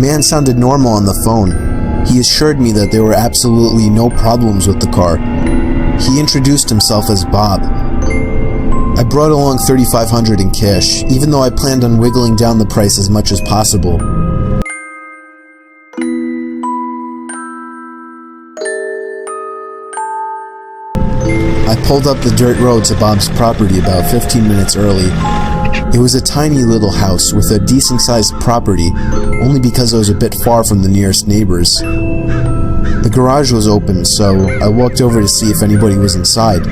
The man sounded normal on the phone. He assured me that there were absolutely no problems with the car. He introduced himself as Bob. I brought along $3,500 in cash, even though I planned on wiggling down the price as much as possible. I pulled up the dirt road to Bob's property about 15 minutes early. It was a tiny little house with a decent-sized property, only because I was a bit far from the nearest neighbors. The garage was open, so I walked over to see if anybody was inside,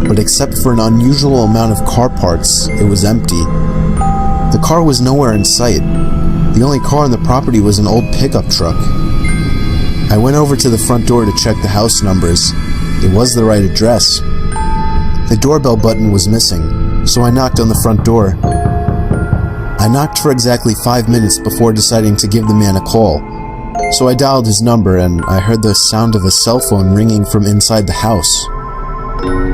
but except for an unusual amount of car parts, it was empty. The car was nowhere in sight. The only car on the property was an old pickup truck. I went over to the front door to check the house numbers. It was the right address. The doorbell button was missing, so I knocked on the front door. I knocked for exactly 5 minutes before deciding to give the man a call. So I dialed his number and I heard the sound of a cell phone ringing from inside the house.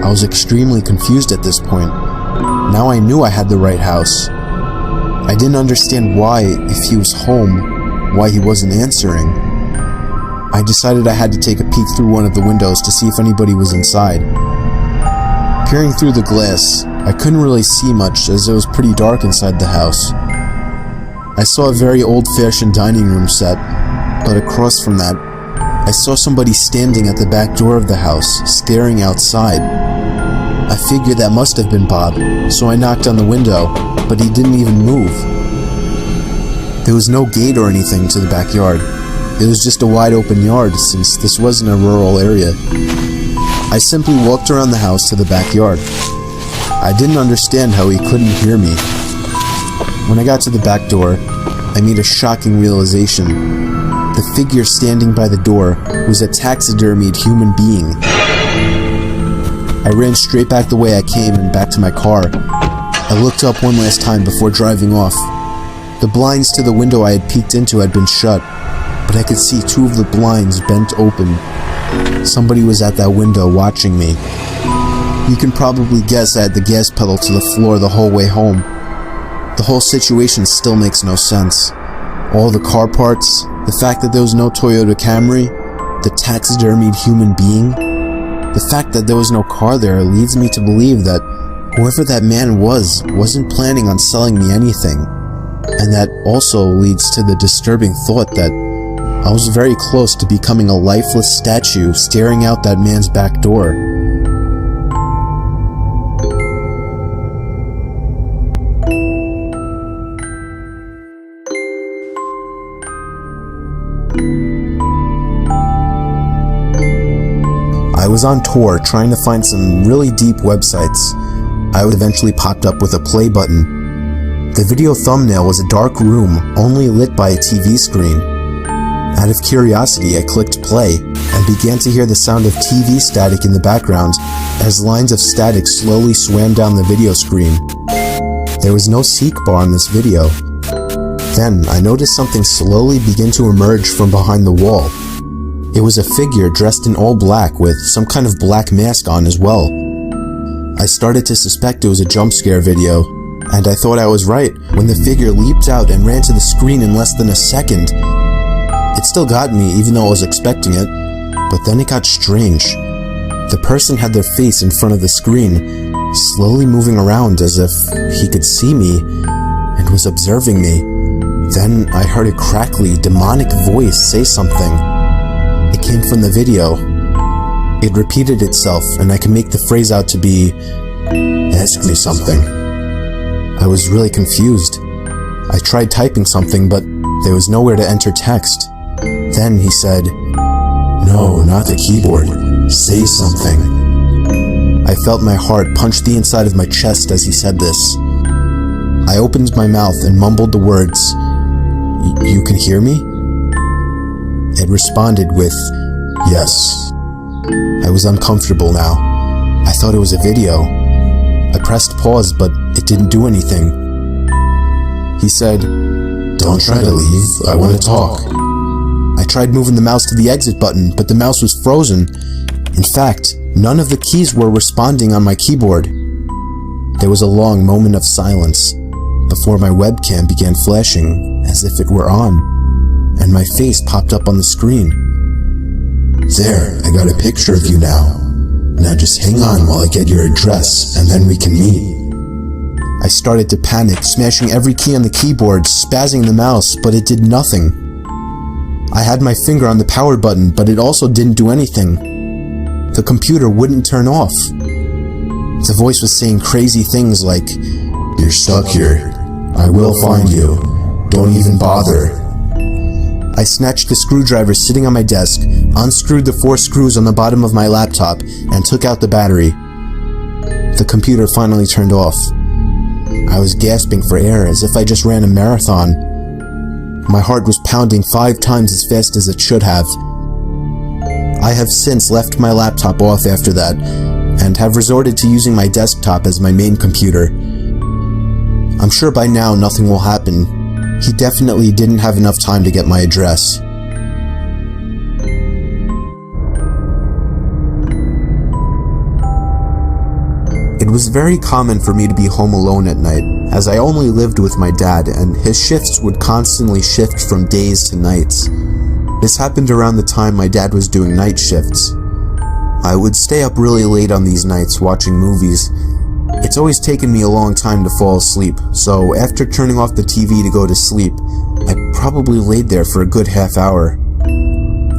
I was extremely confused at this point. Now I knew I had the right house. I didn't understand why, if he was home, why he wasn't answering. I decided I had to take a peek through one of the windows to see if anybody was inside. Peering through the glass, I couldn't really see much as it was pretty dark inside the house. I saw a very old-fashioned dining room set, but across from that, I saw somebody standing at the back door of the house, staring outside. I figured that must have been Bob, so I knocked on the window, but he didn't even move. There was no gate or anything to the backyard. It was just a wide open yard since this wasn't a rural area. I simply walked around the house to the backyard. I didn't understand how he couldn't hear me. When I got to the back door, I made a shocking realization. The figure standing by the door was a taxidermied human being. I ran straight back the way I came and back to my car. I looked up one last time before driving off. The blinds to the window I had peeked into had been shut, but I could see 2 of the blinds bent open. Somebody was at that window watching me. You can probably guess I had the gas pedal to the floor the whole way home. The whole situation still makes no sense. All the car parts, the fact that there was no Toyota Camry, the taxidermied human being, the fact that there was no car there leads me to believe that whoever that man wasn't planning on selling me anything. And that also leads to the disturbing thought that I was very close to becoming a lifeless statue staring out that man's back door. I was on tour trying to find some really deep websites. I eventually popped up with a play button. The video thumbnail was a dark room only lit by a TV screen. Out of curiosity, I clicked play and began to hear the sound of TV static in the background as lines of static slowly swam down the video screen. There was no seek bar in this video. Then I noticed something slowly begin to emerge from behind the wall. It was a figure dressed in all black with some kind of black mask on as well. I started to suspect it was a jump scare video, and I thought I was right when the figure leaped out and ran to the screen in less than a second. It still got me even though I was expecting it, but then it got strange. The person had their face in front of the screen, slowly moving around as if he could see me and was observing me. Then I heard a crackly, demonic voice say something. It came from the video. It repeated itself, and I could make the phrase out to be, "Ask me something." I was really confused. I tried typing something, but there was nowhere to enter text. Then he said, "No, not the keyboard. Say something." I felt my heart punch the inside of my chest as he said this. I opened my mouth and mumbled the words, "You can hear me?" It responded with, "Yes." I was uncomfortable now. I thought it was a video. I pressed pause, but it didn't do anything. He said, "Don't try to leave, I want to talk." I tried moving the mouse to the exit button, but the mouse was frozen. In fact, none of the keys were responding on my keyboard. There was a long moment of silence before my webcam began flashing as if it were on, and my face popped up on the screen. "There, I got a picture of you now. Now just hang on while I get your address, and then we can meet." I started to panic, smashing every key on the keyboard, spazzing the mouse, but it did nothing. I had my finger on the power button, but it also didn't do anything. The computer wouldn't turn off. The voice was saying crazy things like, "You're stuck here. I will find you. Don't even bother." I snatched the screwdriver sitting on my desk, unscrewed the 4 screws on the bottom of my laptop, and took out the battery. The computer finally turned off. I was gasping for air as if I just ran a marathon. My heart was pounding 5 times as fast as it should have. I have since left my laptop off after that, and have resorted to using my desktop as my main computer. I'm sure by now nothing will happen. He definitely didn't have enough time to get my address. It was very common for me to be home alone at night, as I only lived with my dad, and his shifts would constantly shift from days to nights. This happened around the time my dad was doing night shifts. I would stay up really late on these nights watching movies. It's always taken me a long time to fall asleep, so after turning off the TV to go to sleep, I probably laid there for a good half hour.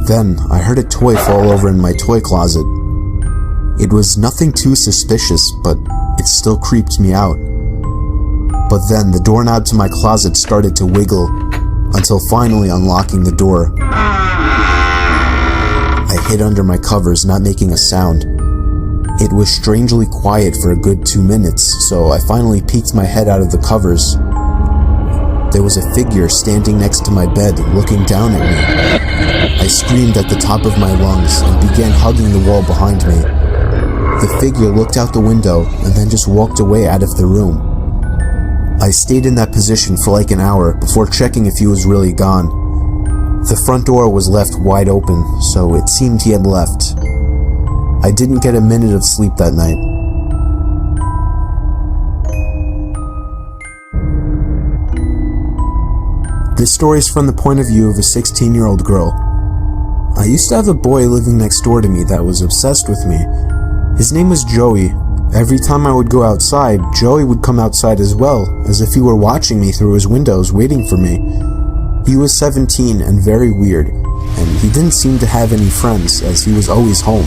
Then, I heard a toy fall over in my toy closet. It was nothing too suspicious, but it still creeped me out. But then the doorknob to my closet started to wiggle, until finally unlocking the door. I hid under my covers, not making a sound. It was strangely quiet for a good 2 minutes, so I finally peeked my head out of the covers. There was a figure standing next to my bed, looking down at me. I screamed at the top of my lungs and began hugging the wall behind me. The figure looked out the window and then just walked away out of the room. I stayed in that position for like an hour before checking if he was really gone. The front door was left wide open, so it seemed he had left. I didn't get a minute of sleep that night. This story is from the point of view of a 16-year-old girl. I used to have a boy living next door to me that was obsessed with me. His name was Joey. Every time I would go outside, Joey would come outside as well, as if he were watching me through his windows, waiting for me. He was 17 and very weird, and he didn't seem to have any friends, as he was always home.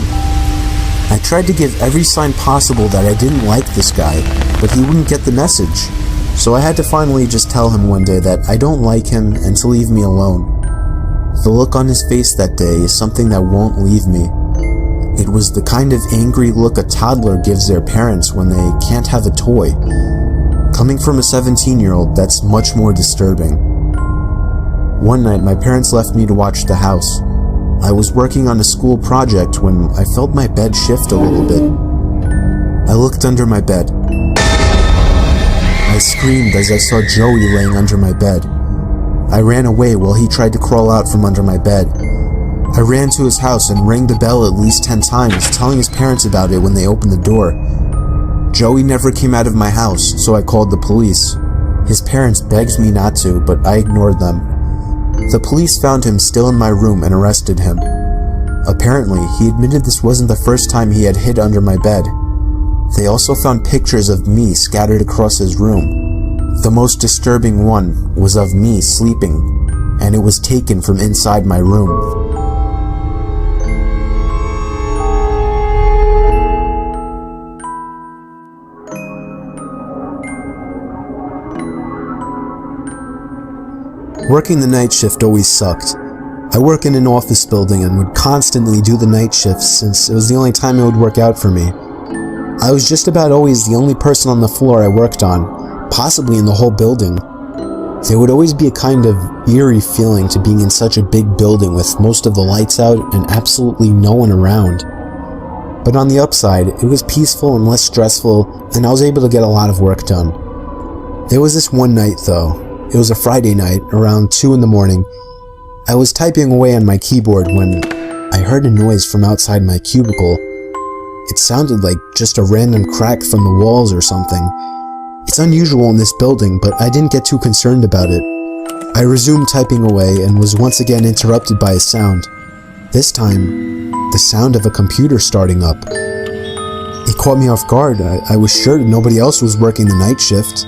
I tried to give every sign possible that I didn't like this guy, but he wouldn't get the message. So I had to finally just tell him one day that I don't like him and to leave me alone. The look on his face that day is something that won't leave me. It was the kind of angry look a toddler gives their parents when they can't have a toy. Coming from a 17-year-old, that's much more disturbing. One night, my parents left me to watch the house. I was working on a school project when I felt my bed shift a little bit. I looked under my bed. I screamed as I saw Joey laying under my bed. I ran away while he tried to crawl out from under my bed. I ran to his house and rang the bell at least 10 times, telling his parents about it when they opened the door. Joey never came out of my house, so I called the police. His parents begged me not to, but I ignored them. The police found him still in my room and arrested him. Apparently, he admitted this wasn't the first time he had hid under my bed. They also found pictures of me scattered across his room. The most disturbing one was of me sleeping, and it was taken from inside my room. Working the night shift always sucked. I work in an office building and would constantly do the night shifts since it was the only time it would work out for me. I was just about always the only person on the floor I worked on, possibly in the whole building. There would always be a kind of eerie feeling to being in such a big building with most of the lights out and absolutely no one around. But on the upside, it was peaceful and less stressful, and I was able to get a lot of work done. There was this one night though. It was a Friday night, around 2 in the morning. I was typing away on my keyboard when I heard a noise from outside my cubicle. It sounded like just a random crack from the walls or something. It's unusual in this building, but I didn't get too concerned about it. I resumed typing away and was once again interrupted by a sound. This time, the sound of a computer starting up. It caught me off guard. I was sure nobody else was working the night shift.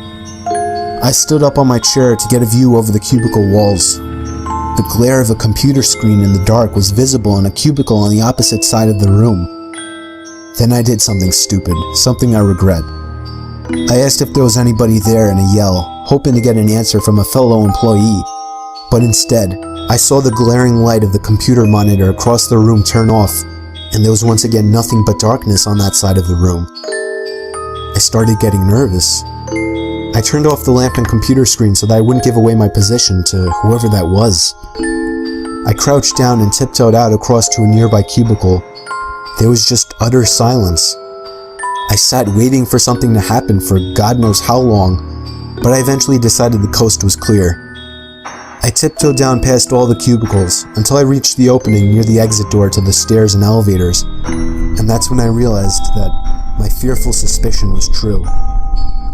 I stood up on my chair to get a view over the cubicle walls. The glare of a computer screen in the dark was visible in a cubicle on the opposite side of the room. Then I did something stupid, something I regret. I asked if there was anybody there in a yell, hoping to get an answer from a fellow employee. But instead, I saw the glaring light of the computer monitor across the room turn off, and there was once again nothing but darkness on that side of the room. I started getting nervous. I turned off the lamp and computer screen so that I wouldn't give away my position to whoever that was. I crouched down and tiptoed out across to a nearby cubicle. There was just utter silence. I sat waiting for something to happen for God knows how long, but I eventually decided the coast was clear. I tiptoed down past all the cubicles until I reached the opening near the exit door to the stairs and elevators, and that's when I realized that my fearful suspicion was true.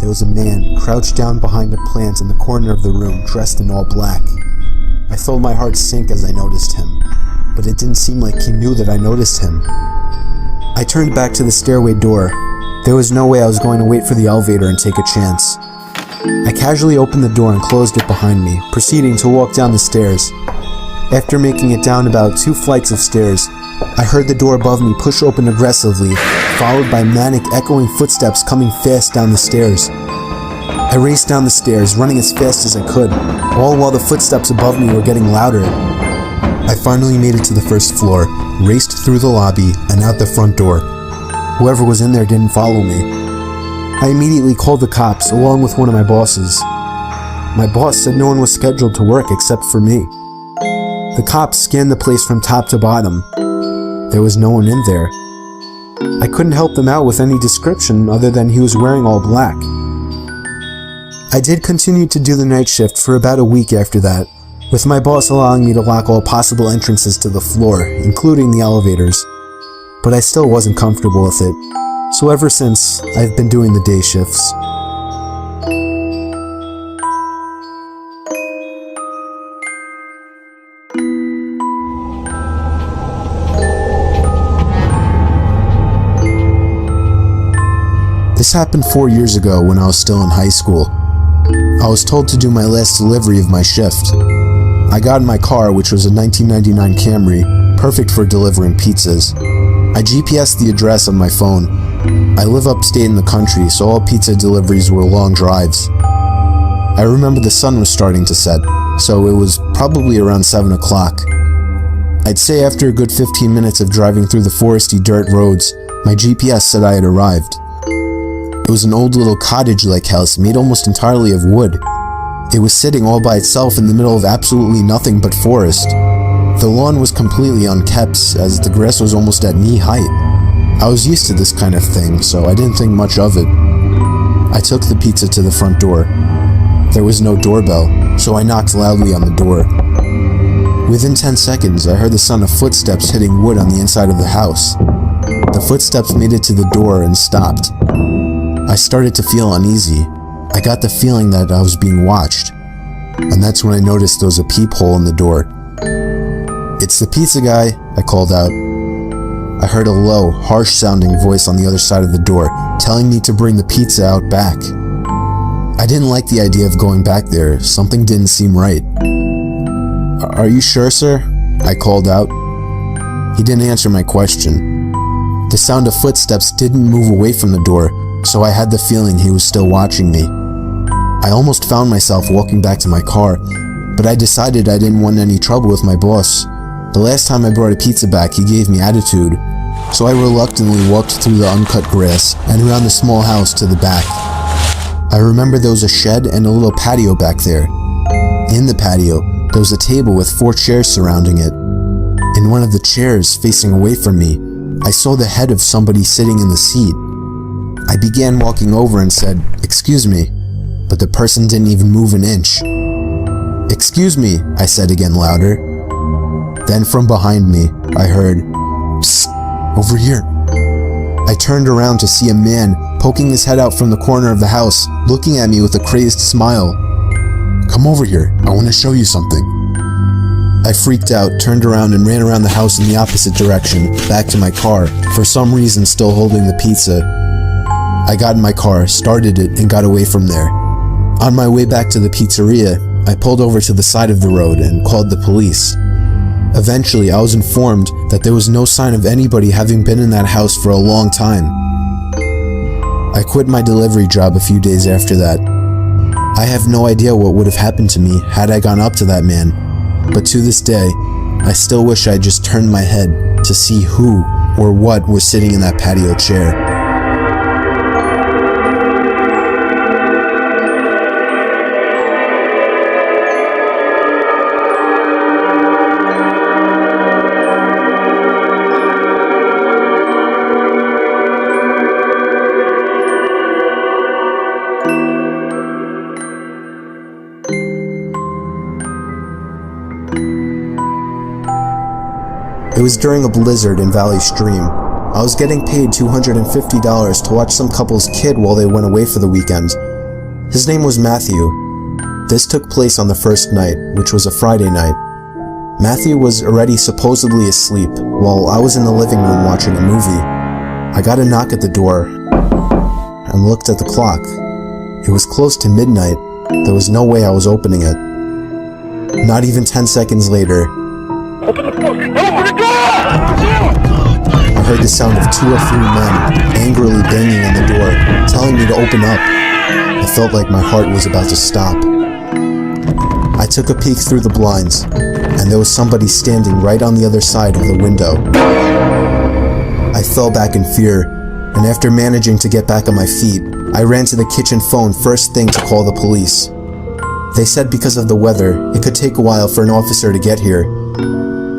There was a man crouched down behind a plant in the corner of the room, dressed in all black. I felt my heart sink as I noticed him, but it didn't seem like he knew that I noticed him. I turned back to the stairway door. There was no way I was going to wait for the elevator and take a chance. I casually opened the door and closed it behind me, proceeding to walk down the stairs. After making it down about 2 flights of stairs, I heard the door above me push open aggressively, followed by manic echoing footsteps coming fast down the stairs. I raced down the stairs, running as fast as I could, all while the footsteps above me were getting louder. I finally made it to the first floor, raced through the lobby, and out the front door. Whoever was in there didn't follow me. I immediately called the cops along with one of my bosses. My boss said no one was scheduled to work except for me. The cops scanned the place from top to bottom. There was no one in there. I couldn't help them out with any description other than he was wearing all black. I did continue to do the night shift for about a week after that, with my boss allowing me to lock all possible entrances to the floor, including the elevators. But I still wasn't comfortable with it. So ever since, I've been doing the day shifts. This happened 4 years ago when I was still in high school. I was told to do my last delivery of my shift. I got in my car, which was a 1999 Camry, perfect for delivering pizzas. I GPSed the address on my phone. I live upstate in the country, so all pizza deliveries were long drives. I remember the sun was starting to set, so it was probably around 7 o'clock. I'd say after a good 15 minutes of driving through the foresty dirt roads, my GPS said I had arrived. It was an old little cottage-like house made almost entirely of wood. It was sitting all by itself in the middle of absolutely nothing but forest. The lawn was completely unkept, as the grass was almost at knee height. I was used to this kind of thing, so I didn't think much of it. I took the pizza to the front door. There was no doorbell, so I knocked loudly on the door. Within 10 seconds, I heard the sound of footsteps hitting wood on the inside of the house. The footsteps made it to the door and stopped. I started to feel uneasy. I got the feeling that I was being watched. And that's when I noticed there was a peephole in the door. "It's the pizza guy," I called out. I heard a low, harsh-sounding voice on the other side of the door, telling me to bring the pizza out back. I didn't like the idea of going back there. Something didn't seem right. "Are you sure, sir?" I called out. He didn't answer my question. The sound of footsteps didn't move away from the door, so I had the feeling he was still watching me. I almost found myself walking back to my car, but I decided I didn't want any trouble with my boss. The last time I brought a pizza back, he gave me attitude, so I reluctantly walked through the uncut grass and around the small house to the back. I remember there was a shed and a little patio back there. In the patio, there was a table with 4 chairs surrounding it. In one of the chairs, facing away from me, I saw the head of somebody sitting in the seat. I began walking over and said, "Excuse me," but the person didn't even move an inch. "Excuse me," I said again louder. Then from behind me, I heard, "Psst, over here." I turned around to see a man poking his head out from the corner of the house, looking at me with a crazed smile. come over here, I want to show you something." I freaked out, turned around and ran around the house in the opposite direction, back to my car, for some reason still holding the pizza. I got in my car, started it, and got away from there. On my way back to the pizzeria, I pulled over to the side of the road and called the police. Eventually, I was informed that there was no sign of anybody having been in that house for a long time. I quit my delivery job a few days after that. I have no idea what would have happened to me had I gone up to that man, but to this day, I still wish I had just turned my head to see who or what was sitting in that patio chair. It was during a blizzard in Valley Stream. I was getting paid $250 to watch some couple's kid while they went away for the weekend. His name was Matthew. This took place on the first night, which was a Friday night. Matthew was already supposedly asleep while I was in the living room watching a movie. I got a knock at the door and looked at the clock. It was close to midnight. There was no way I was opening it. Not even 10 seconds later, Open the door! Open the door! I heard the sound of 2 or 3 men angrily banging on the door, telling me to open up. I felt like my heart was about to stop. I took a peek through the blinds, and there was somebody standing right on the other side of the window. I fell back in fear, and after managing to get back on my feet, I ran to the kitchen phone first thing to call the police. They said because of the weather, it could take a while for an officer to get here.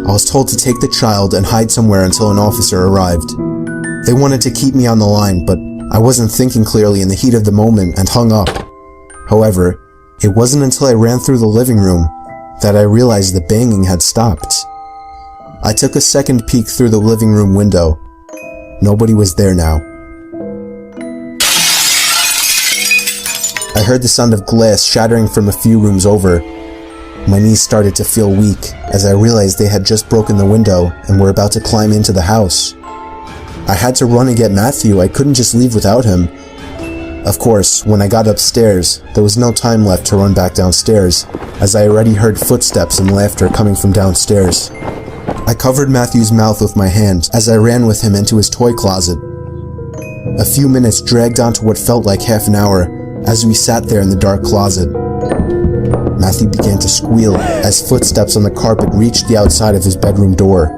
I was told to take the child and hide somewhere until an officer arrived. They wanted to keep me on the line, but I wasn't thinking clearly in the heat of the moment and hung up. However, it wasn't until I ran through the living room that I realized the banging had stopped. I took a second peek through the living room window. Nobody was there now. I heard the sound of glass shattering from a few rooms over. My knees started to feel weak as I realized they had just broken the window and were about to climb into the house. I had to run and get Matthew. I couldn't just leave without him. Of course, when I got upstairs, there was no time left to run back downstairs, as I already heard footsteps and laughter coming from downstairs. I covered Matthew's mouth with my hand as I ran with him into his toy closet. A few minutes dragged on to what felt like half an hour as we sat there in the dark closet. Matthew began to squeal as footsteps on the carpet reached the outside of his bedroom door.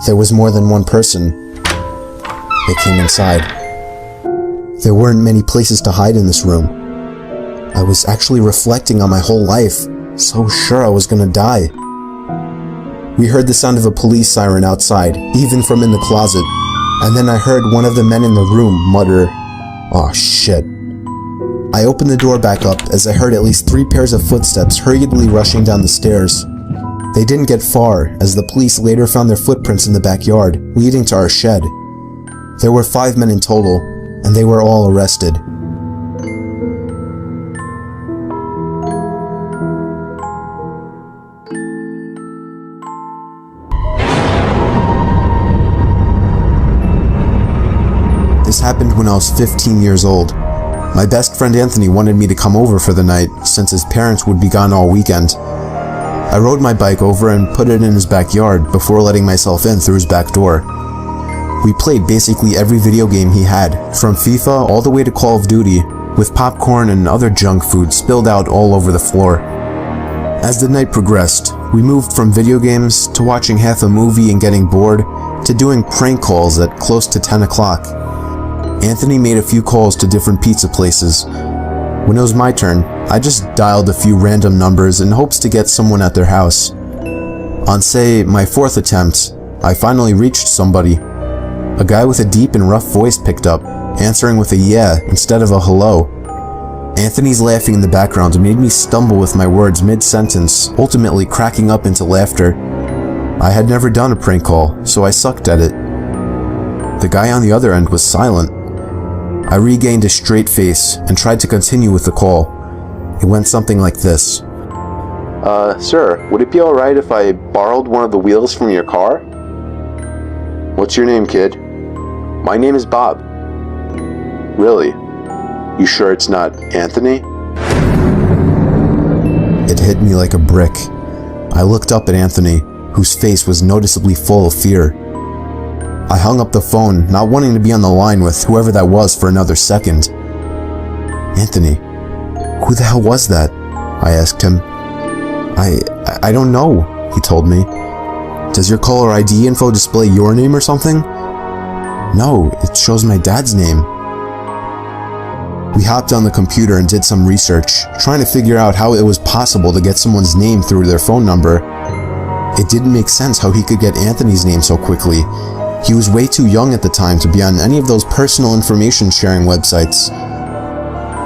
There was more than one person. They came inside. There weren't many places to hide in this room. I was actually reflecting on my whole life, so sure I was gonna die. We heard the sound of a police siren outside, even from in the closet, and then I heard one of the men in the room mutter, "Aw, shit." I opened the door back up as I heard at least 3 pairs of footsteps hurriedly rushing down the stairs. They didn't get far, as the police later found their footprints in the backyard, leading to our shed. There were 5 men in total, and they were all arrested. This happened when I was 15 years old. My best friend Anthony wanted me to come over for the night, since his parents would be gone all weekend. I rode my bike over and put it in his backyard before letting myself in through his back door. We played basically every video game he had, from FIFA all the way to Call of Duty, with popcorn and other junk food spilled out all over the floor. As the night progressed, we moved from video games to watching half a movie and getting bored, to doing prank calls at close to 10 o'clock. Anthony made a few calls to different pizza places. When it was my turn, I just dialed a few random numbers in hopes to get someone at their house. On, say, my 4th attempt, I finally reached somebody. A guy with a deep and rough voice picked up, answering with a yeah instead of a hello. Anthony's laughing in the background made me stumble with my words mid-sentence, ultimately cracking up into laughter. I had never done a prank call, so I sucked at it. The guy on the other end was silent. I regained a straight face and tried to continue with the call. It went something like this. Sir, would it be alright if I borrowed one of the wheels from your car? What's your name, kid? My name is Bob. Really? You sure it's not Anthony? It hit me like a brick. I looked up at Anthony, whose face was noticeably full of fear. I hung up the phone, not wanting to be on the line with whoever that was for another second. Anthony, who the hell was that? I asked him. I don't know, he told me. Does your caller ID info display your name or something? No, it shows my dad's name. We hopped on the computer and did some research, trying to figure out how it was possible to get someone's name through their phone number. It didn't make sense how he could get Anthony's name so quickly. He was way too young at the time to be on any of those personal information sharing websites.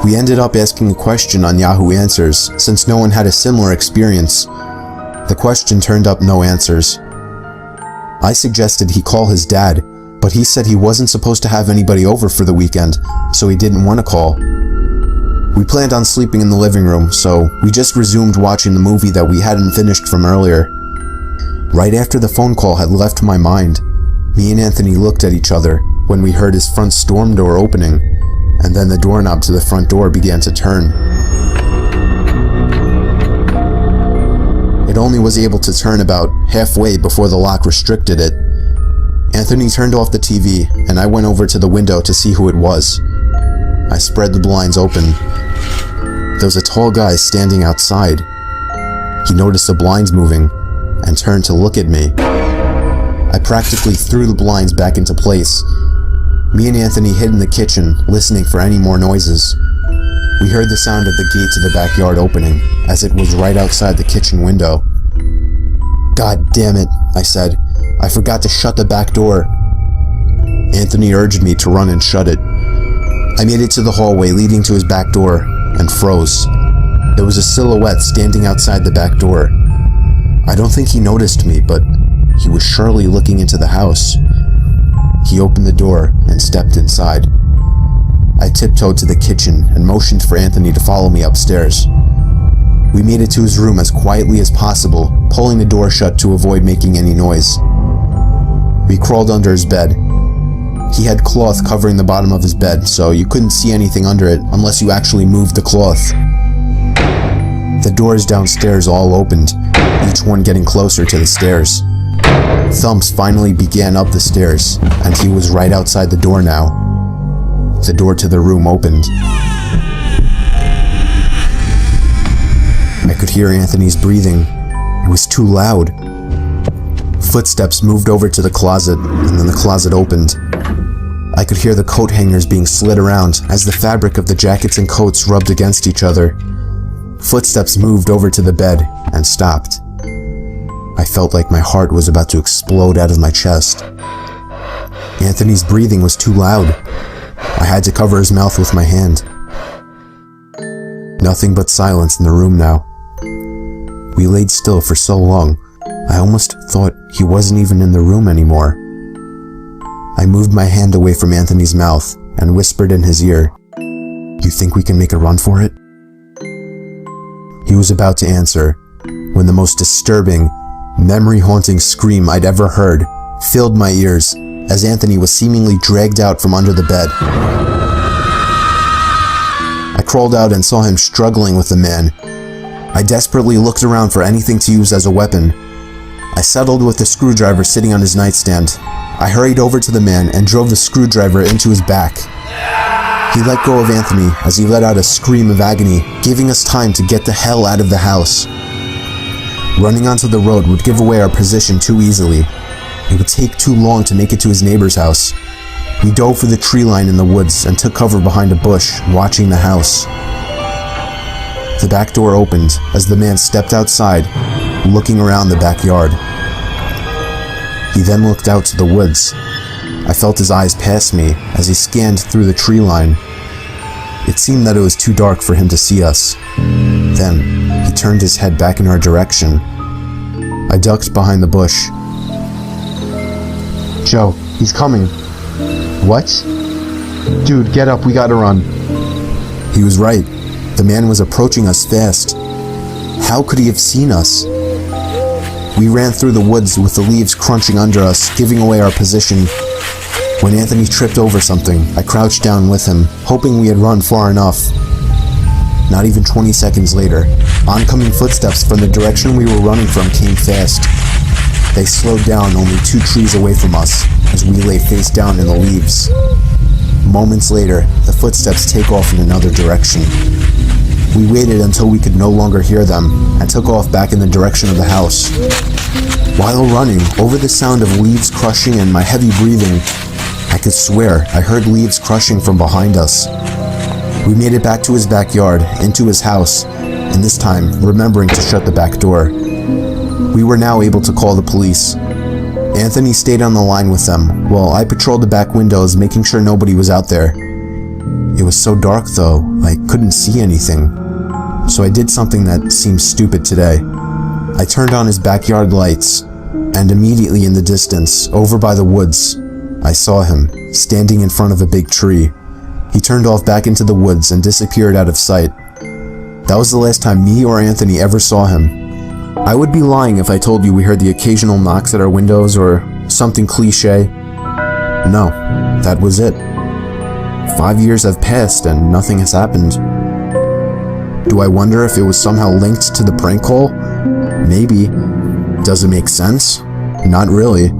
We ended up asking a question on Yahoo Answers, since no one had a similar experience. The question turned up no answers. I suggested he call his dad, but he said he wasn't supposed to have anybody over for the weekend, so he didn't want to call. We planned on sleeping in the living room, so we just resumed watching the movie that we hadn't finished from earlier. Right after the phone call had left my mind, me and Anthony looked at each other when we heard his front storm door opening, and then the doorknob to the front door began to turn. It only was able to turn about halfway before the lock restricted it. Anthony turned off the TV, and I went over to the window to see who it was. I spread the blinds open. There was a tall guy standing outside. He noticed the blinds moving, and turned to look at me. I practically threw the blinds back into place. Me and Anthony hid in the kitchen, listening for any more noises. We heard the sound of the gate to the backyard opening, as it was right outside the kitchen window. God damn it, I said. I forgot to shut the back door. Anthony urged me to run and shut it. I made it to the hallway leading to his back door, and froze. There was a silhouette standing outside the back door. I don't think he noticed me, but he was surely looking into the house. He opened the door and stepped inside. I tiptoed to the kitchen and motioned for Anthony to follow me upstairs. We made it to his room as quietly as possible, pulling the door shut to avoid making any noise. We crawled under his bed. He had cloth covering the bottom of his bed, so you couldn't see anything under it unless you actually moved the cloth. The doors downstairs all opened, each one getting closer to the stairs. Thumps finally began up the stairs, and he was right outside the door now. The door to the room opened. I could hear Anthony's breathing. It was too loud. Footsteps moved over to the closet, and then the closet opened. I could hear the coat hangers being slid around as the fabric of the jackets and coats rubbed against each other. Footsteps moved over to the bed and stopped. I felt like my heart was about to explode out of my chest. Anthony's breathing was too loud. I had to cover his mouth with my hand. Nothing but silence in the room now. We laid still for so long, I almost thought he wasn't even in the room anymore. I moved my hand away from Anthony's mouth and whispered in his ear, "You think we can make a run for it?" He was about to answer when the most disturbing, memory-haunting scream I'd ever heard filled my ears as Anthony was seemingly dragged out from under the bed. I crawled out and saw him struggling with the man. I desperately looked around for anything to use as a weapon. I settled with the screwdriver sitting on his nightstand. I hurried over to the man and drove the screwdriver into his back. He let go of Anthony as he let out a scream of agony, giving us time to get the hell out of the house. Running onto the road would give away our position too easily. It would take too long to make it to his neighbor's house. We dove for the tree line in the woods and took cover behind a bush, watching the house. The back door opened as the man stepped outside, looking around the backyard. He then looked out to the woods. I felt his eyes pass me as he scanned through the tree line. It seemed that it was too dark for him to see us. Then, he turned his head back in our direction. I ducked behind the bush. "Joe, he's coming." "What?" "Dude, get up, we gotta run." He was right. The man was approaching us fast. How could he have seen us? We ran through the woods with the leaves crunching under us, giving away our position. When Anthony tripped over something, I crouched down with him, hoping we had run far enough. Not even 20 seconds later, oncoming footsteps from the direction we were running from came fast. They slowed down only 2 trees away from us as we lay face down in the leaves. Moments later, the footsteps take off in another direction. We waited until we could no longer hear them and took off back in the direction of the house. While running, over the sound of leaves crushing and my heavy breathing, I could swear I heard leaves crushing from behind us. We made it back to his backyard, into his house, and this time remembering to shut the back door. We were now able to call the police. Anthony stayed on the line with them, while I patrolled the back windows, making sure nobody was out there. It was so dark though, I couldn't see anything. So I did something that seems stupid today. I turned on his backyard lights, and immediately in the distance, over by the woods, I saw him, standing in front of a big tree. He turned off back into the woods and disappeared out of sight. That was the last time me or Anthony ever saw him. I would be lying if I told you we heard the occasional knocks at our windows or something cliche. No, that was it. 5 years have passed and nothing has happened. Do I wonder if it was somehow linked to the prank call? Maybe. Does it make sense? Not really.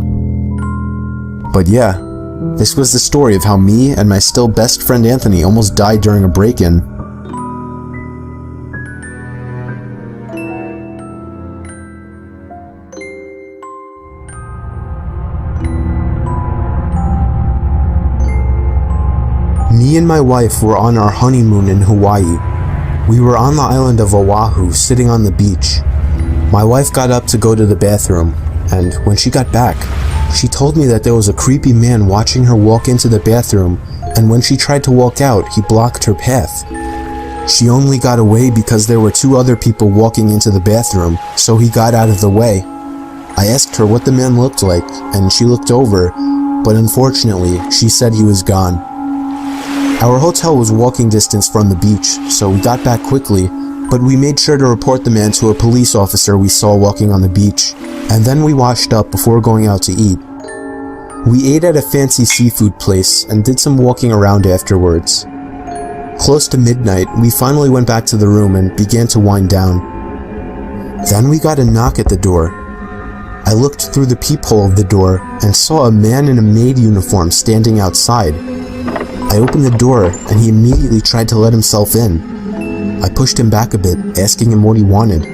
But yeah, this was the story of how me and my still best friend Anthony almost died during a break-in. Me and my wife were on our honeymoon in Hawaii. We were on the island of Oahu, sitting on the beach. My wife got up to go to the bathroom, and when she got back, she told me that there was a creepy man watching her walk into the bathroom, and when she tried to walk out, he blocked her path. She only got away because there were 2 other people walking into the bathroom, so he got out of the way. I asked her what the man looked like, and she looked over, but unfortunately, she said he was gone. Our hotel was walking distance from the beach, so we got back quickly, but we made sure to report the man to a police officer we saw walking on the beach, and then we washed up before going out to eat. We ate at a fancy seafood place and did some walking around afterwards. Close to midnight, we finally went back to the room and began to wind down. Then we got a knock at the door. I looked through the peephole of the door and saw a man in a maid uniform standing outside. I opened the door and he immediately tried to let himself in. I pushed him back a bit, asking him what he wanted.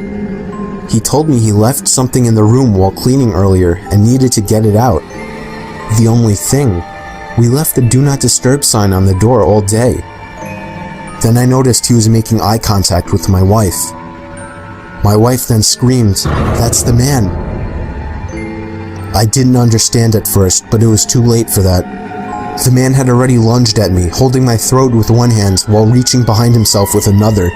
He told me he left something in the room while cleaning earlier and needed to get it out. The only thing, we left the do not disturb sign on the door all day. Then I noticed he was making eye contact with my wife. My wife then screamed, "That's the man." I didn't understand at first, but it was too late for that. The man had already lunged at me, holding my throat with one hand while reaching behind himself with another.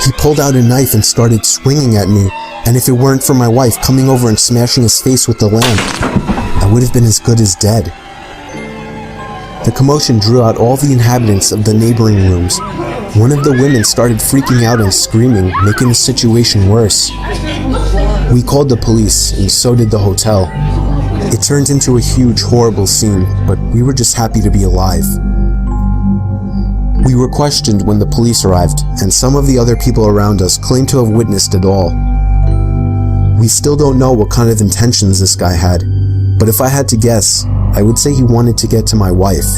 He pulled out a knife and started swinging at me, and if it weren't for my wife coming over and smashing his face with the lamp, I would have been as good as dead. The commotion drew out all the inhabitants of the neighboring rooms. One of the women started freaking out and screaming, making the situation worse. We called the police, and so did the hotel. It turned into a huge, horrible scene, but we were just happy to be alive. We were questioned when the police arrived, and some of the other people around us claimed to have witnessed it all. We still don't know what kind of intentions this guy had, but if I had to guess, I would say he wanted to get to my wife.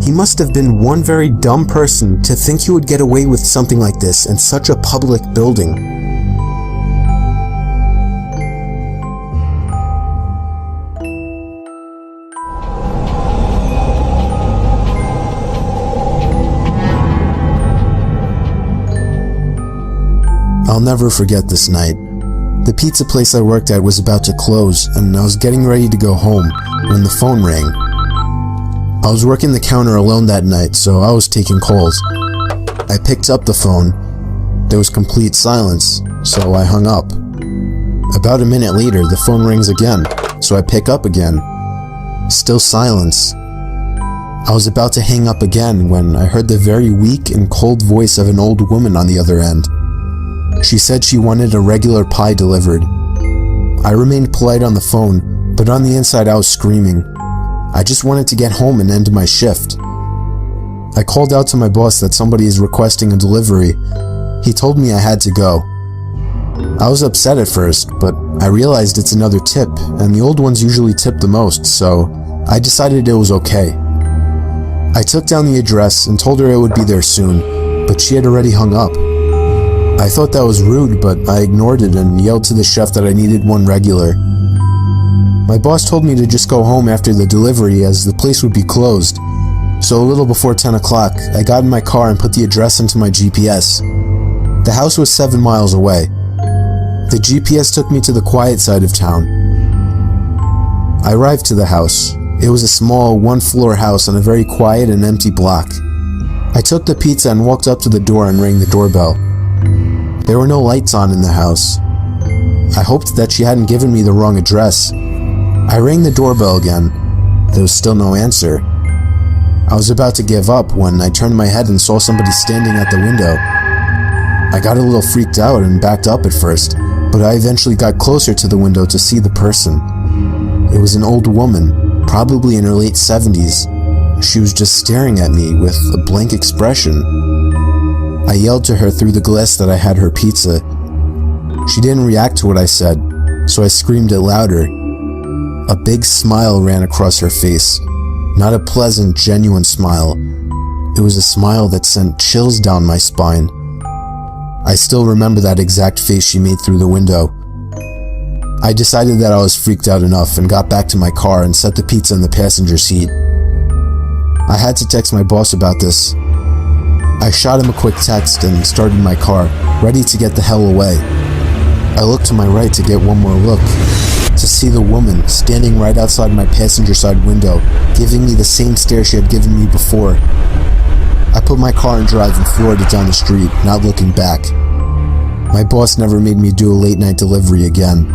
He must have been one very dumb person to think he would get away with something like this in such a public building. I'll never forget this night. The pizza place I worked at was about to close, and I was getting ready to go home when the phone rang. I was working the counter alone that night, so I was taking calls. I picked up the phone. There was complete silence, so I hung up. About a minute later, the phone rings again, so I pick up again. Still silence. I was about to hang up again when I heard the very weak and cold voice of an old woman on the other end. She said she wanted a regular pie delivered. I remained polite on the phone, but on the inside I was screaming. I just wanted to get home and end my shift. I called out to my boss that somebody is requesting a delivery. He told me I had to go. I was upset at first, but I realized it's another tip, and the old ones usually tip the most, so I decided it was okay. I took down the address and told her it would be there soon, but she had already hung up. I thought that was rude, but I ignored it and yelled to the chef that I needed one regular. My boss told me to just go home after the delivery as the place would be closed. So a little before 10 o'clock, I got in my car and put the address into my GPS. The house was 7 miles away. The GPS took me to the quiet side of town. I arrived to the house. It was a small, one-floor house on a very quiet and empty block. I took the pizza and walked up to the door and rang the doorbell. There were no lights on in the house. I hoped that she hadn't given me the wrong address. I rang the doorbell again. There was still no answer. I was about to give up when I turned my head and saw somebody standing at the window. I got a little freaked out and backed up at first, but I eventually got closer to the window to see the person. It was an old woman, probably in her late 70s. She was just staring at me with a blank expression. I yelled to her through the glass that I had her pizza. She didn't react to what I said, so I screamed it louder. A big smile ran across her face. Not a pleasant, genuine smile. It was a smile that sent chills down my spine. I still remember that exact face she made through the window. I decided that I was freaked out enough and got back to my car and set the pizza in the passenger seat. I had to text my boss about this. I shot him a quick text and started my car, ready to get the hell away. I looked to my right to get one more look, to see the woman standing right outside my passenger side window, giving me the same stare she had given me before. I put my car in drive and floored it down the street, not looking back. My boss never made me do a late night delivery again.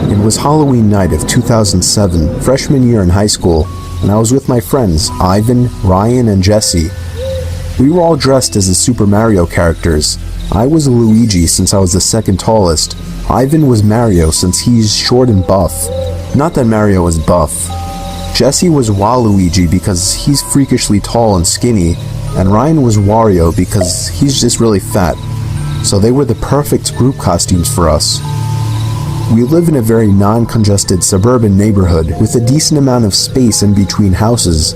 It was Halloween night of 2007, freshman year in high school, and I was with my friends, Ivan, Ryan, and Jesse. We were all dressed as the Super Mario characters. I was Luigi since I was the second tallest. Ivan was Mario since he's short and buff. Not that Mario was buff. Jesse was Waluigi because he's freakishly tall and skinny, and Ryan was Wario because he's just really fat. So they were the perfect group costumes for us. We live in a very non-congested suburban neighborhood with a decent amount of space in between houses.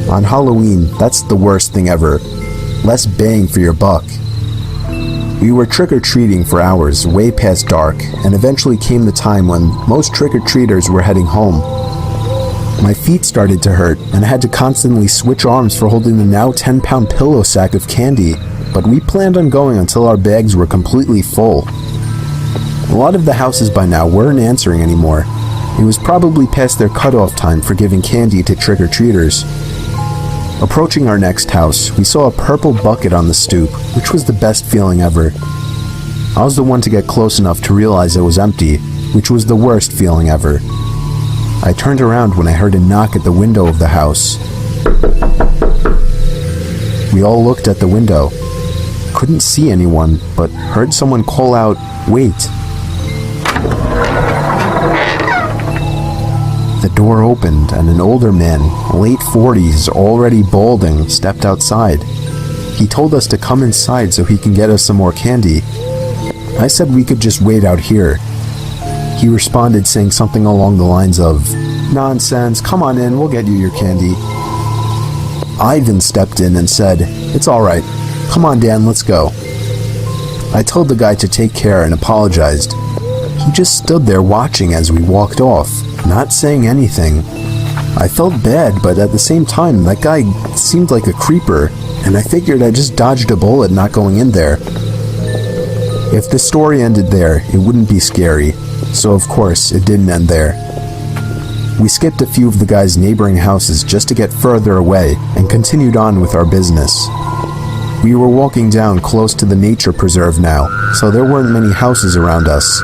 On Halloween, that's the worst thing ever. Less bang for your buck. We were trick-or-treating for hours, way past dark, and eventually came the time when most trick-or-treaters were heading home. My feet started to hurt, and I had to constantly switch arms for holding the now 10-pound pillow sack of candy, but we planned on going until our bags were completely full. A lot of the houses by now weren't answering anymore. It was probably past their cutoff time for giving candy to trick-or-treaters. Approaching our next house, we saw a purple bucket on the stoop, which was the best feeling ever. I was the one to get close enough to realize it was empty, which was the worst feeling ever. I turned around when I heard a knock at the window of the house. We all looked at the window. Couldn't see anyone, but heard someone call out, "Wait." The door opened and an older man, late 40s, already balding, stepped outside. He told us to come inside so he can get us some more candy. I said we could just wait out here. He responded saying something along the lines of, "Nonsense, come on in, we'll get you your candy." Ivan stepped in and said, "It's alright, come on Dan, let's go." I told the guy to take care and apologized. He just stood there watching as we walked off, not saying anything. I felt bad, but at the same time, that guy seemed like a creeper, and I figured I just dodged a bullet not going in there. If the story ended there, it wouldn't be scary, So of course, it didn't end there. We skipped a few of the guys' neighboring houses just to get further away and continued on with our business. We were walking down close to the nature preserve now, so there weren't many houses around us.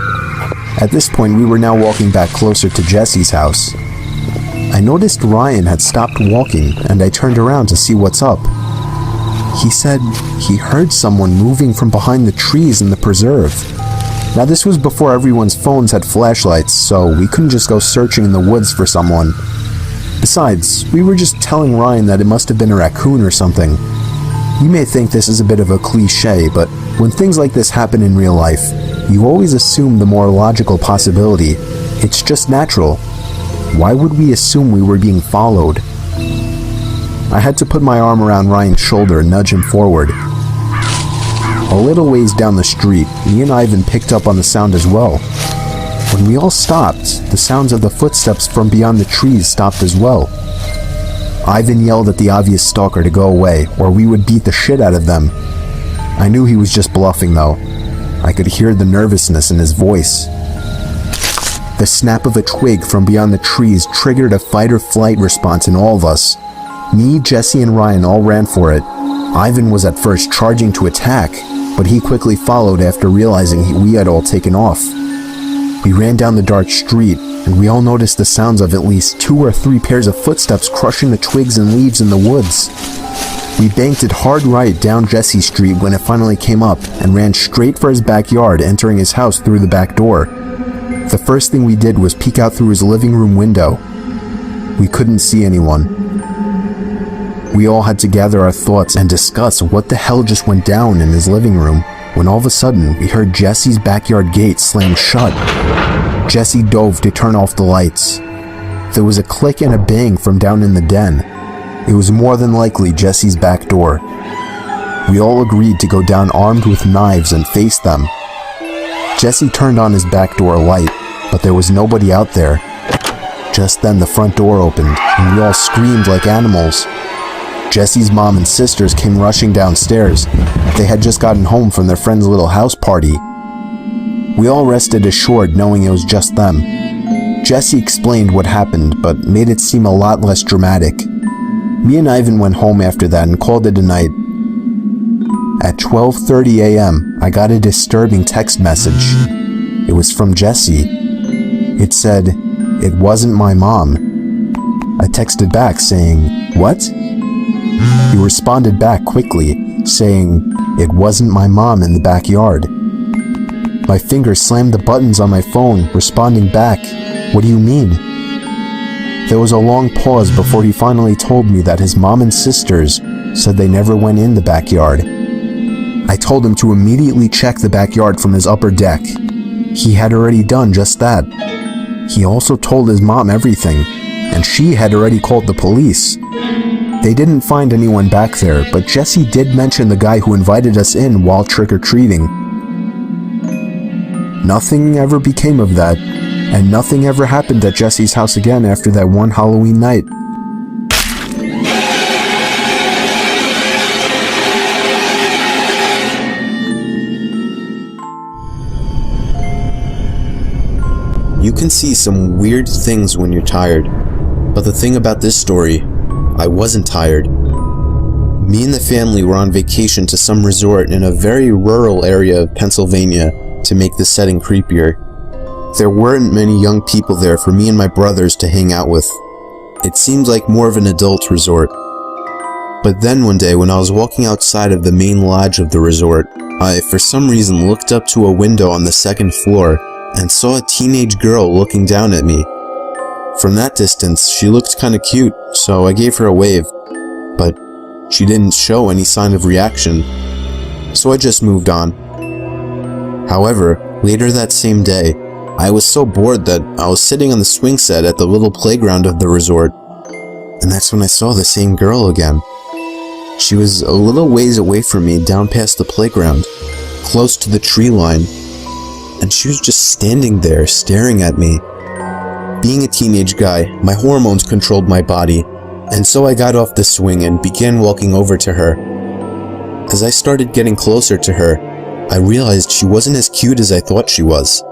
At this point, we were now walking back closer to Jesse's house. I noticed Ryan had stopped walking, and I turned around to see what's up. He said he heard someone moving from behind the trees in the preserve. Now this was before everyone's phones had flashlights, so we couldn't just go searching in the woods for someone. Besides, we were just telling Ryan that it must have been a raccoon or something. You may think this is a bit of a cliche, but when things like this happen in real life, you always assume the more logical possibility. It's just natural. Why would we assume we were being followed? I had to put my arm around Ryan's shoulder and nudge him forward. A little ways down the street, me and Ivan picked up on the sound as well. When we all stopped, the sounds of the footsteps from beyond the trees stopped as well. Ivan yelled at the obvious stalker to go away, or we would beat the shit out of them. I knew he was just bluffing though. I could hear the nervousness in his voice. The snap of a twig from beyond the trees triggered a fight-or-flight response in all of us. Me, Jesse, and Ryan all ran for it. Ivan was at first charging to attack, but he quickly followed after realizing we had all taken off. We ran down the dark street, and we all noticed the sounds of at least 2 or 3 pairs of footsteps crushing the twigs and leaves in the woods. We banked it hard right down Jesse Street when it finally came up and ran straight for his backyard, entering his house through the back door. The first thing we did was peek out through his living room window. We couldn't see anyone. We all had to gather our thoughts and discuss what the hell just went down in his living room, when all of a sudden we heard Jesse's backyard gate slam shut. Jesse dove to turn off the lights. There was a click and a bang from down in the den. It was more than likely Jesse's back door. We all agreed to go down armed with knives and face them. Jesse turned on his back door light, but there was nobody out there. Just then the front door opened, and we all screamed like animals. Jesse's mom and sisters came rushing downstairs. They had just gotten home from their friend's little house party. We all rested assured knowing it was just them. Jesse explained what happened, but made it seem a lot less dramatic. Me and Ivan went home after that and called it a night. At 12:30 a.m., I got a disturbing text message. It was from Jesse. It said, "It wasn't my mom." I texted back saying, "What?" He responded back quickly, saying, "It wasn't my mom in the backyard." My fingers slammed the buttons on my phone, responding back, "What do you mean?" There was a long pause before he finally told me that his mom and sisters said they never went in the backyard. I told him to immediately check the backyard from his upper deck. He had already done just that. He also told his mom everything, and she had already called the police. They didn't find anyone back there, but Jesse did mention the guy who invited us in while trick-or-treating. Nothing ever became of that, and nothing ever happened at Jesse's house again after that one Halloween night. You can see some weird things when you're tired, but the thing about this story, I wasn't tired. Me and the family were on vacation to some resort in a very rural area of Pennsylvania to make the setting creepier. There weren't many young people there for me and my brothers to hang out with. It seemed like more of an adult resort. But then one day when I was walking outside of the main lodge of the resort, I for some reason looked up to a window on the second floor and saw a teenage girl looking down at me. From that distance, she looked kinda cute, so I gave her a wave, but she didn't show any sign of reaction, so I just moved on. However, later that same day, I was so bored that I was sitting on the swing set at the little playground of the resort, and that's when I saw the same girl again. She was a little ways away from me down past the playground, close to the tree line, and she was just standing there staring at me. Being a teenage guy, my hormones controlled my body, and so I got off the swing and began walking over to her. As I started getting closer to her, I realized she wasn't as cute as I thought she was.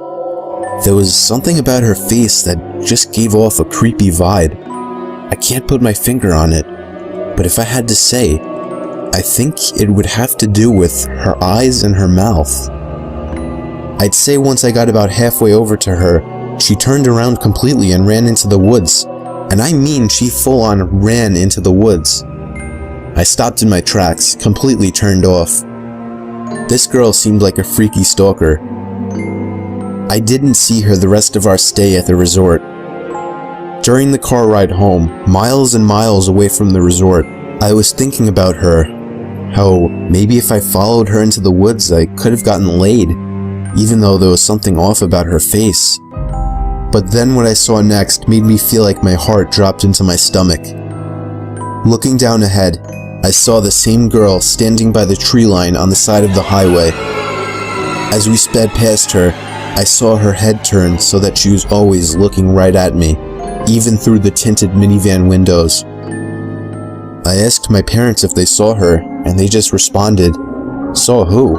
There was something about her face that just gave off a creepy vibe. I can't put my finger on it, but if I had to say, I think it would have to do with her eyes and her mouth. I'd say once I got about halfway over to her, she turned around completely and ran into the woods. And I mean she full on ran into the woods. I stopped in my tracks, completely turned off. This girl seemed like a freaky stalker. I didn't see her the rest of our stay at the resort. During the car ride home, miles and miles away from the resort, I was thinking about her. How maybe if I followed her into the woods, I could have gotten laid, even though there was something off about her face. But then what I saw next made me feel like my heart dropped into my stomach. Looking down ahead, I saw the same girl standing by the tree line on the side of the highway. As we sped past her, I saw her head turn so that she was always looking right at me, even through the tinted minivan windows. I asked my parents if they saw her, and they just responded, "Saw who?"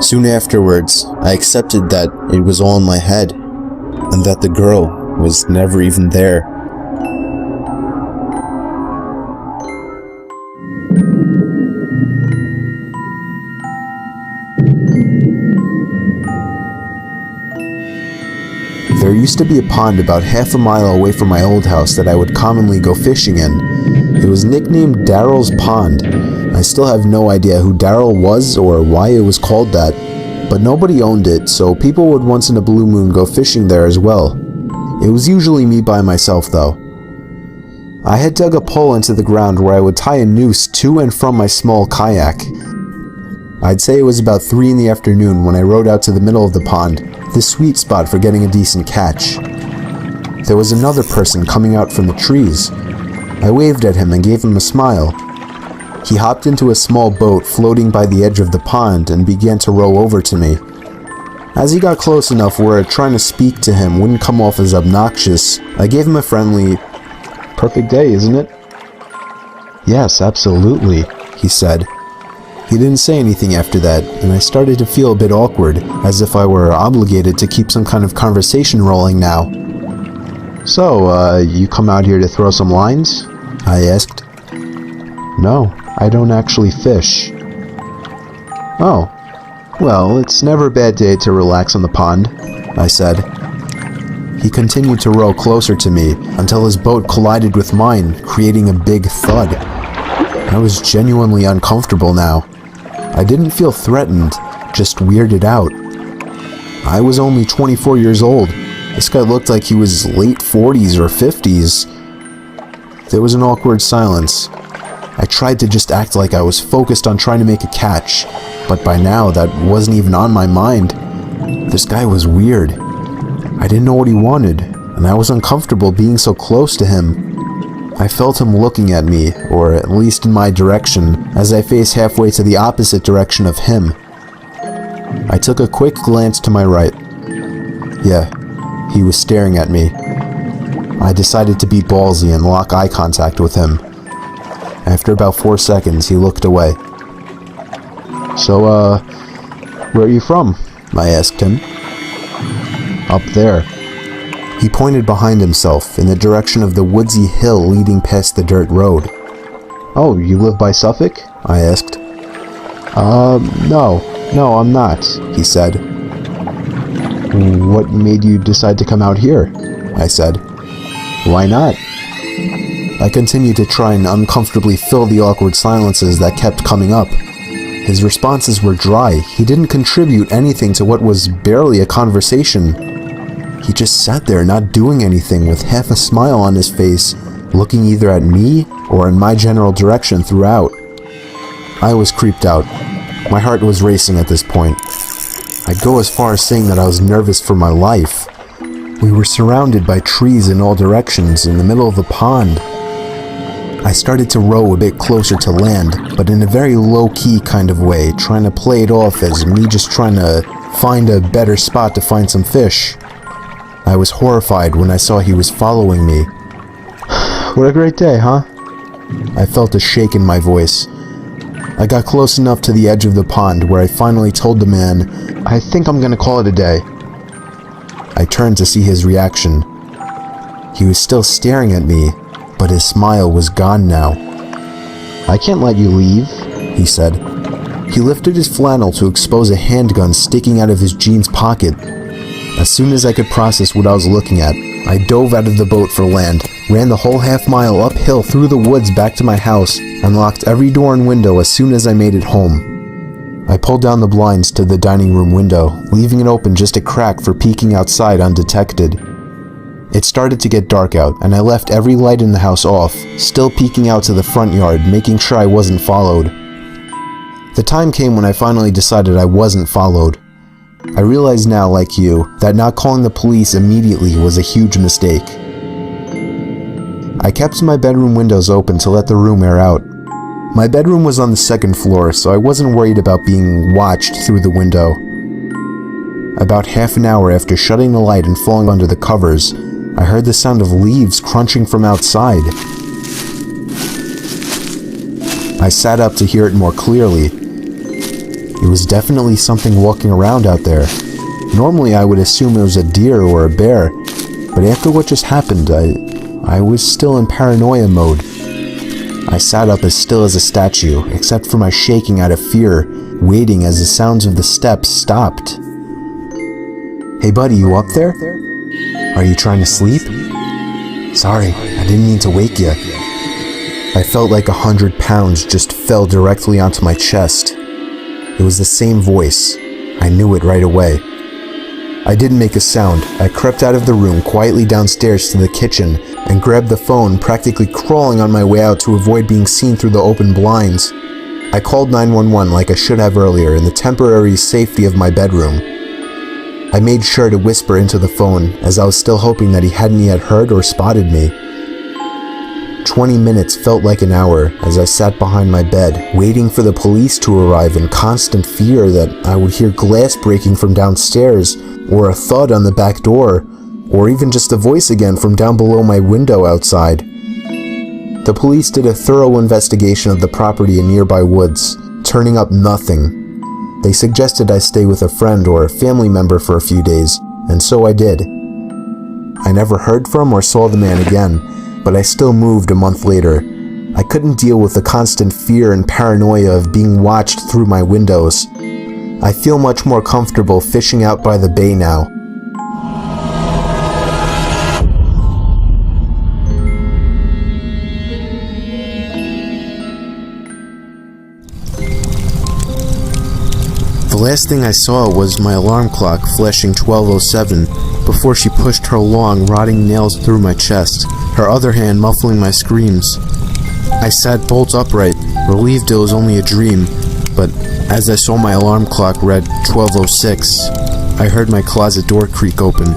Soon afterwards, I accepted that it was all in my head, and that the girl was never even there. There used to be a pond about half a mile away from my old house that I would commonly go fishing in. It was nicknamed Daryl's Pond. I still have no idea who Daryl was or why it was called that, but nobody owned it, so people would once in a blue moon go fishing there as well. It was usually me by myself though. I had dug a pole into the ground where I would tie a noose to and from my small kayak. I'd say it was about 3 in the afternoon when I rode out to the middle of the pond, the sweet spot for getting a decent catch. There was another person coming out from the trees. I waved at him and gave him a smile. He hopped into a small boat floating by the edge of the pond and began to row over to me. As he got close enough where trying to speak to him wouldn't come off as obnoxious, I gave him a friendly, "Perfect day, isn't it?" "Yes, absolutely," he said. He didn't say anything after that, and I started to feel a bit awkward, as if I were obligated to keep some kind of conversation rolling now. "So, you come out here to throw some lines?" I asked. "No, I don't actually fish." "Oh, well, it's never a bad day to relax on the pond," I said. He continued to row closer to me until his boat collided with mine, creating a big thud. I was genuinely uncomfortable now. I didn't feel threatened, just weirded out. I was only 24 years old. This guy looked like he was late 40s or 50s. There was an awkward silence. I tried to just act like I was focused on trying to make a catch, but by now that wasn't even on my mind. This guy was weird. I didn't know what he wanted, and I was uncomfortable being so close to him. I felt him looking at me, or at least in my direction, as I faced halfway to the opposite direction of him. I took a quick glance to my right. Yeah, he was staring at me. I decided to be ballsy and lock eye contact with him. After about 4 seconds, he looked away. "So, where are you from?" I asked him. "Up there." He pointed behind himself, in the direction of the woodsy hill leading past the dirt road. "Oh, you live by Suffolk?" I asked. No, I'm not," he said. "What made you decide to come out here?" I said. "Why not?" I continued to try and uncomfortably fill the awkward silences that kept coming up. His responses were dry. He didn't contribute anything to what was barely a conversation. He just sat there not doing anything with half a smile on his face, looking either at me or in my general direction throughout. I was creeped out. My heart was racing at this point. I'd go as far as saying that I was nervous for my life. We were surrounded by trees in all directions in the middle of a pond. I started to row a bit closer to land, but in a very low-key kind of way, trying to play it off as me just trying to find a better spot to find some fish. I was horrified when I saw he was following me. "What a great day, huh?" I felt a shake in my voice. I got close enough to the edge of the pond where I finally told the man, "I think I'm gonna call it a day." I turned to see his reaction. He was still staring at me, but his smile was gone now. "I can't let you leave," he said. He lifted his flannel to expose a handgun sticking out of his jeans pocket. As soon as I could process what I was looking at, I dove out of the boat for land, ran the whole half-mile uphill through the woods back to my house, and locked every door and window as soon as I made it home. I pulled down the blinds to the dining room window, leaving it open just a crack for peeking outside undetected. It started to get dark out, and I left every light in the house off, still peeking out to the front yard, making sure I wasn't followed. The time came when I finally decided I wasn't followed. I realize now, like you, that not calling the police immediately was a huge mistake. I kept my bedroom windows open to let the room air out. My bedroom was on the second floor, so I wasn't worried about being watched through the window. About half an hour after shutting the light and falling under the covers, I heard the sound of leaves crunching from outside. I sat up to hear it more clearly. It was definitely something walking around out there. Normally I would assume it was a deer or a bear, but after what just happened, I was still in paranoia mode. I sat up as still as a statue, except for my shaking out of fear, waiting as the sounds of the steps stopped. "Hey buddy, you up there? Are you trying to sleep? Sorry, I didn't mean to wake you." I felt like 100 pounds just fell directly onto my chest. It was the same voice. I knew it right away. I didn't make a sound. I crept out of the room quietly downstairs to the kitchen and grabbed the phone, practically crawling on my way out to avoid being seen through the open blinds. I called 911 like I should have earlier in the temporary safety of my bedroom. I made sure to whisper into the phone as I was still hoping that he hadn't yet heard or spotted me. 20 minutes felt like an hour as I sat behind my bed, waiting for the police to arrive in constant fear that I would hear glass breaking from downstairs, or a thud on the back door, or even just a voice again from down below my window outside. The police did a thorough investigation of the property in nearby woods, turning up nothing. They suggested I stay with a friend or a family member for a few days, and so I did. I never heard from or saw the man again, but I still moved a month later. I couldn't deal with the constant fear and paranoia of being watched through my windows. I feel much more comfortable fishing out by the bay now. The last thing I saw was my alarm clock flashing 12:07 before she pushed her long, rotting nails through my chest, her other hand muffling my screams. I sat bolt upright, relieved it was only a dream, but as I saw my alarm clock read 12:06, I heard my closet door creak open.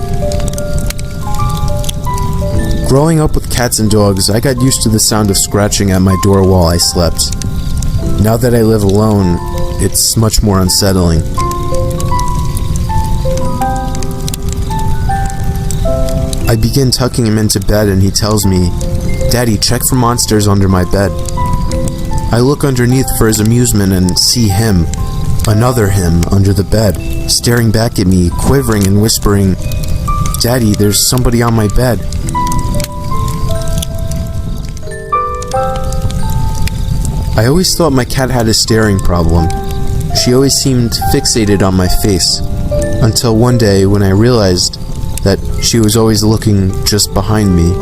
Growing up with cats and dogs, I got used to the sound of scratching at my door while I slept. Now that I live alone, it's much more unsettling. I begin tucking him into bed and he tells me, "Daddy, check for monsters under my bed." I look underneath for his amusement and see him, another him, under the bed, staring back at me, quivering and whispering, "Daddy, there's somebody on my bed." I always thought my cat had a staring problem. She always seemed fixated on my face, until one day when I realized that she was always looking just behind me.